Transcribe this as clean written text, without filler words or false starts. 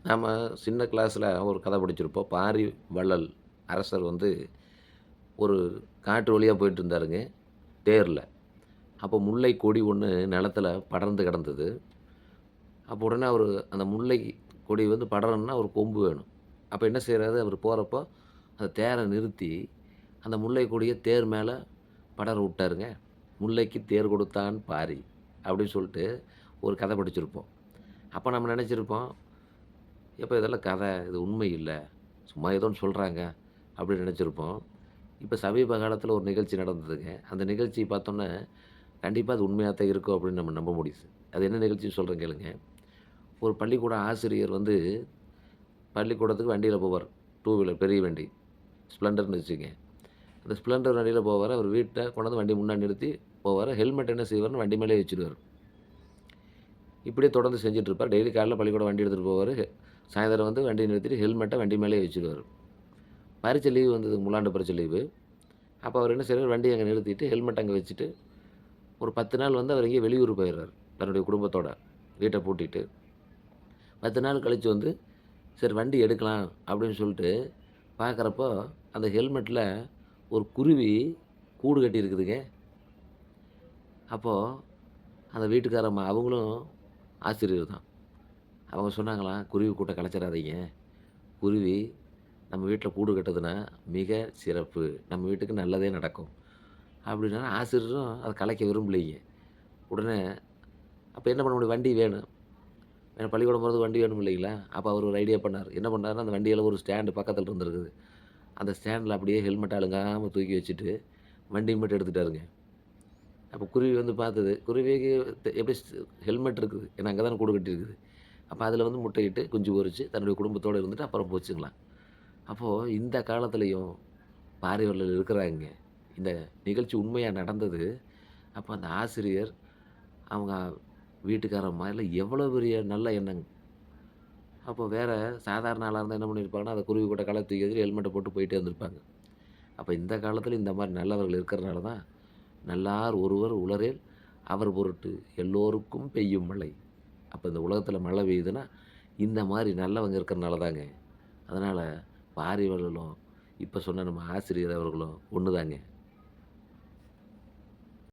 நாம சின்ன கிளாஸ்ல ஒரு கதை படிச்சிருப்போம். பாரி வள்ளல் அரசர் வந்து ஒரு காட்டு வழியா போயிட்டுருந்தாருங்க, தேர்ல. அப்போ முல்லை கொடி ஒண்ணு நிலத்தில படர்ந்து கிடந்தது. அப்போ உடனே அவரு அந்த முல்லை கொடி வந்து படரணும்னா ஒரு கொம்பு வேணும். அப்ப என்ன செய்றாரு, அவரு போறப்போ, அந்த தேர நிறுத்தி, அந்த முல்லை கொடிய தேர் மேல படர விட்டாருங்க. "முல்லைக்கு தேர் கொடுத்தான் பாரி" அப்படின்னு சொல்லிட்டு ஒரு கதை படிச்சிருப்போம். அப்ப நம்ம நெனச்சிருப்போம், "எப்பா இதெல்லாம் கதை, இது உண்மை இல்ல. சும்மா ஏதோ ஒண்ணு சொல்றாங்க" அப்படின்னு நெனச்சிருப்போம். இப்ப சமீப காலத்தில ஒரு நிகழ்ச்சி நடந்ததுங்க. அந்த நிகழ்ச்சி பார்த்தோன்னே, கண்டிப்பா அது உண்மையா தான் இருக்கும் அப்படின்னு நம்ம நம்ப முடியுது. அது என்ன நிகழ்ச்சின்னு சொல்றேன் கேளுங்க. ஒரு பள்ளிக்கூட ஆசிரியர் வந்து பள்ளிக்கூடத்துக்கு வண்டியில போவாரு. டூ வீலர் பெரிய வண்டி. ஸ்ப்ளெண்டர்ன்னு வச்சுக்கங்க. அந்த ஸ்ப்ளெண்டர் வண்டியில போவாரு. அவர் வீட்ட கொண்டாந்து வண்டி முன்னாடி நிறுத்தி போவாரு. ஹெல்மெட் என்ன செய்வாருன்னா வண்டி மேலேயே வச்சுருவாரு. இப்படியே தொடர்ந்து செஞ்சுட்டு இருப்பார். டெய்லி காலைல பள்ளிக்கூடம் வண்டி எடுத்துட்டு போவாரு. சாயந்தரம் வந்து வண்டிய நிறுத்திட்டு ஹெல்மெட்ட வண்டி மேலேயே வச்சுருவாரு. பரீட்சை லீவு வந்தது முழாண்டு பரீட்சை லீவு. அப்ப அவர் என்ன செய்றாரு, வண்டிய அங்க நிறுத்திட்டு ஹெல்மெட் அங்க வச்சுட்டு, ஒரு 10 நாள் வந்து அவர் எங்கேயோ வெளியூர் போயிர்றாரு. தன்னுடைய குடும்பத்தோட. வீட்ட பூட்டிட்டு. 10 நாள் கழிச்சு வந்து, சரி வண்டி எடுக்கலாம் அப்படின்னு சொல்லிட்டு பார்க்குறப்போ, அந்த ஹெல்மெட்ல ஒரு குருவி கூடு கட்டியிருக்குதுங்க. அப்போ அந்த வீட்டுக்காரம்மா அவங்களும் ஆசிரியர் தான். அவங்க சொன்னாங்களாம், "குருவி கூட்ட கலைச்சிறாதீங்க. குருவி நம்ம வீட்ல கூடு கட்டுதுன்னா மிக சிறப்பு. நம்ம வீட்டுக்கு நல்லதே நடக்கும்." அப்படின்னா ஆசிரியரும் அத கலைக்க விரும்பலைங்க. உடனே அப்ப என்ன பண்ண முடியும்? வண்டி வேணும். ஏன்னா பள்ளிக்கூடம் போறதுக்கு வண்டி வேணும் இல்லைங்களா? அப்ப அவரு ஒரு ஐடியா பண்ணாரு. என்ன பண்ணாருன்னா, அந்த வண்டியில ஒரு ஸ்டாண்ட் பக்கத்துல இருந்திருக்குது. அந்த ஸ்டாண்ட்ல அப்படியே ஹெல்மெட்ட அலுங்காம தூக்கி வச்சுட்டு, வண்டி மட்டும் எடுத்துட்டாருங்க. அப்ப குருவி வந்து பார்த்தது. குருவிக்கு எப்படி ஹெல்மெட் இருக்குது. ஏன்னா அங்க தானே கூடு கட்டியிருக்குது. அப்ப அதில வந்து முட்டையிட்டு, குஞ்சு பொரிச்சு, தன்னுடைய குடும்பத்தோட இருந்துட்டு அப்புறம் போச்சுங்களாம். அப்போ இந்த காலத்திலயும் பாரிவள்ளல் இருக்கிறாங்க. இந்த நிகழ்ச்சி உண்மையா நடந்தது. அப்ப அந்த ஆசிரியர், அவங்க வீட்டுக்காரம்மா எல்லாம் எவ்வளோ பெரிய நல்ல எண்ணங்க. அப்போ வேற சாதாரண ஆளா இருந்தா என்ன பண்ணியிருப்பாங்கன்னா, அந்த குருவி கூட்ட கழட்டி தூக்கி எறிஞ்சிட்டு ஹெல்மெட்ட போட்டு போயிட்டே இருந்திருப்பாங்க. அப்ப இந்த காலத்தில இந்த மாரி நல்லவர்கள் இருக்கிறனால தான், "நல்லார் ஒருவர் உளரேல் அவர் பொருட்டு எல்லோருக்கும் பெய்யும் மழை." அப்ப இந்த உலகத்தில மழை பெய்யுதுன்னா, இந்த மாரி நல்லவங்க இருக்கிறனால தாங்க. அதனால பாரி வள்ளலும், இப்ப சொன்ன நம்ம ஆசிரியர் அவர்களும் ஒண்ணுதாங்க.